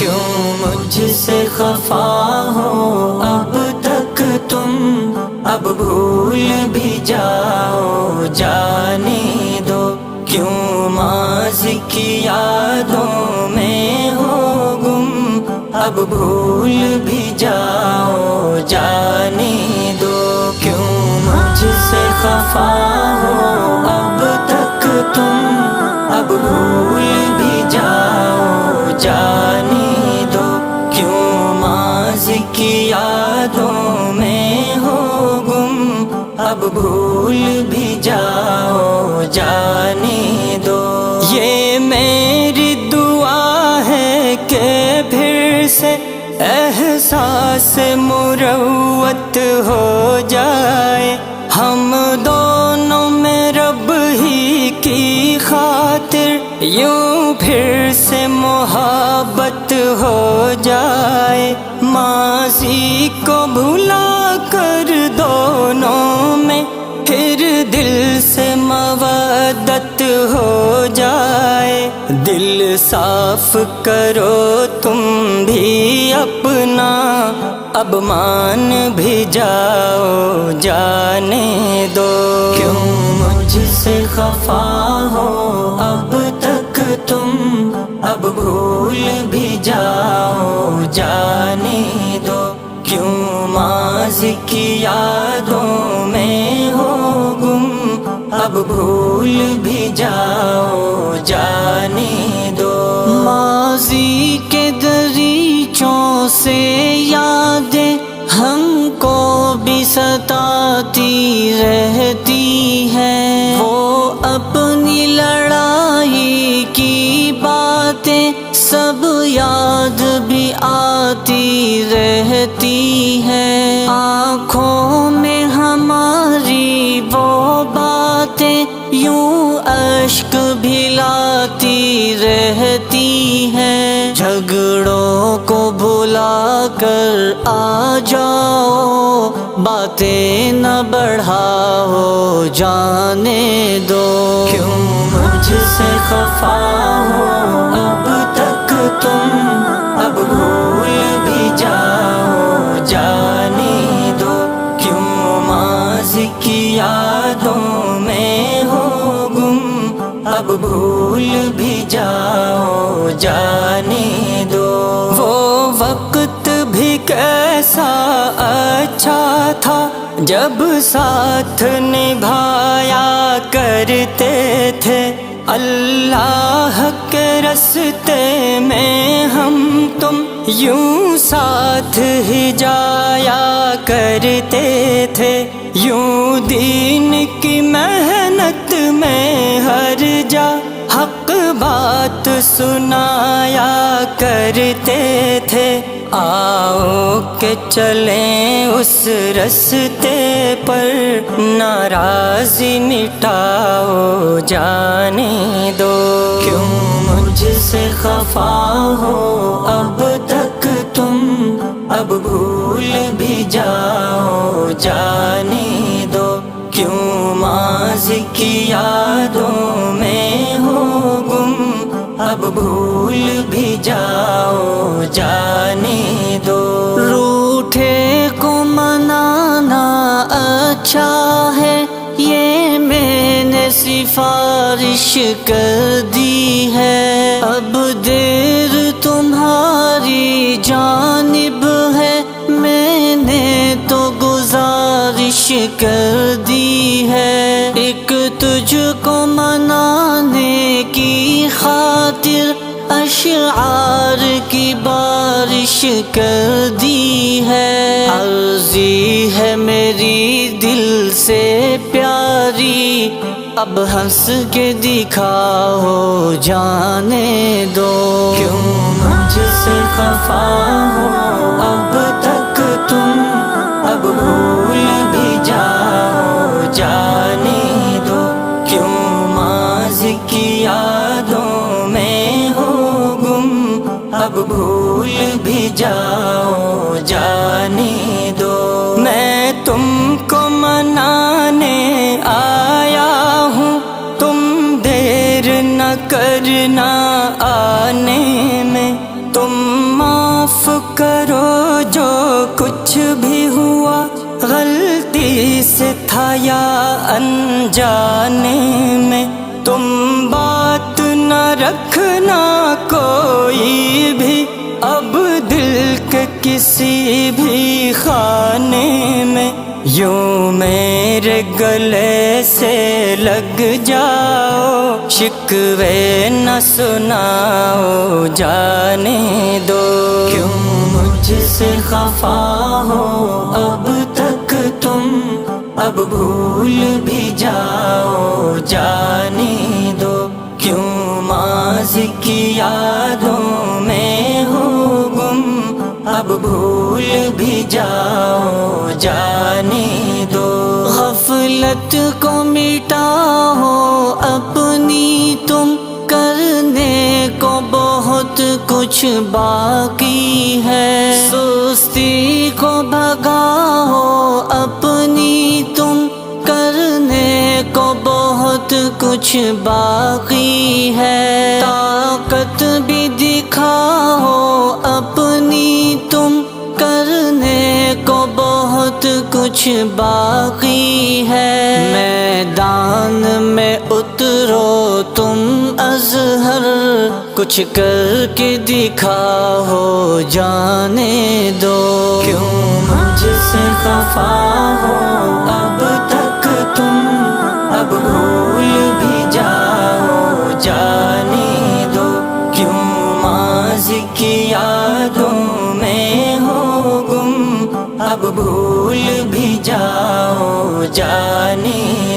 کیوں مجھ سے خفا ہو اب تک تم، اب بھول بھی جاؤ جانے دو، کیوں ماضی کی یادوں میں ہو گم، اب بھول بھی جاؤ جانے دو، کیوں مجھ سے خفا ہو اب تک تم، اب بھول بھی جاؤ جانے دو، کیوں ماضی کی یادوں میں ہو گم، اب بھول بھی جاؤ جانے دو۔ یہ میری دعا ہے کہ پھر سے احساس مروت ہو جائے، ہم دونوں میں رب ہی کی خاطر یوں پھر سے محبت ہو جائے، ماضی کو بھلا کر دونوں میں پھر دل سے مودت ہو جائے، دل صاف کرو تم بھی اپنا، اب مان بھی جاؤ جانے دو، کیوں مجھ سے خفا ہو اب تک تم، اب بھول بھی جاؤ جانے دو، کیوں ماضی کی یادوں میں ہو گم، اب بھول بھی جاؤ جانے دو۔ ماضی کے دریچوں سے یادیں ہم کو بھی ستاتی رہتی ہیں، وہ اپنی لڑائی کی باتیں سب یاد بھی آتی رہتی ہیں، آنکھوں میں ہماری وہ باتیں یوں اشک بھی لاتی رہتی ہیں، جھگڑوں کو بھلا کر آ جاؤ، باتیں نہ بڑھاؤ جانے دو، کیوں مجھ سے خفا ہو اب تک تم، اب بھول بھی جاؤ جانے دو، کیوں ماضی کی یادوں میں ہو گم، اب بھول بھی جاؤ جانے دو۔ وہ وقت بھی کیسا اچھا تھا جب ساتھ نبھایا کرتے تھے، اللہ کے راستے میں ہم تم یوں ساتھ ہی جایا کرتے تھے، یوں دین کی محنت میں ہر جا حق بات سنایا کرتے تھے، آؤ کہ چلیں اس راستے پر، ناراضی مٹاؤ جانے دو، کیوں مجھ سے خفا ہو اب تک تم، اب بھول بھی جاؤ جانے دو، کیوں ماضی کی یادوں میں ہو گم، اب بھول بھی جاؤ جانے دو۔ روٹھے کو منانا اچھا ہے یہ میں نے سفارش کر دی ہے، اب دیر تمہاری جانب ہے، میں نے تو گزارش کر دی ہے، ایک تجھ کو منانے کی خاطر اشعار کی بارش کر دی ہے، عرضی ہے میری دل سے پیاری، اب ہنس کے دکھاؤ جانے دو، کیوں مجھ سے خفا ہو اب تک تم، اب بھول بھی جاؤ جانے دو، کیوں ماضی کی یادوں میں ہو گم، اب بھول بھی جاؤ جانے دو۔ میں تم کو منانے آیا ہوں، تم دیر نہ کرنا آنے میں، تم معاف کرو جو کچھ بھی ہوا غلطی سے تھا یا انجانے میں، تم بات نہ رکھنا کوئی بھی اب دل کے کسی بھی خانے میں، یوں میرے گلے سے لگ جاؤ شکوے نہ سناؤ جانے دو، کیوں مجھ سے خفا ہو اب تک تم، اب بھول بھی جاؤ جانے دو، کیوں ماضی کی یادوں میں ہو گم، اب بھول بھی جاؤ جانے دو، غفلت کو مٹاؤ اپنی تم، کرنے کو بہت کچھ باقی ہے، سستی کو بھگاؤ اپنی تم، کرنے کو بہت کچھ باقی ہے، طاقت بھی دکھاؤ اپنی تم، کرنے کو بہت کچھ باقی ہے، میدان میں اترو تم اظہر، کچھ کر کے دکھاؤ جانے دو، کیوں مجھ سے خفا ہو اب تک تم، اب بھول بھی جاؤ جانے دو، کیوں ماضی کی یادوں میں ہو گم، اب بھول بھی جاؤ جانے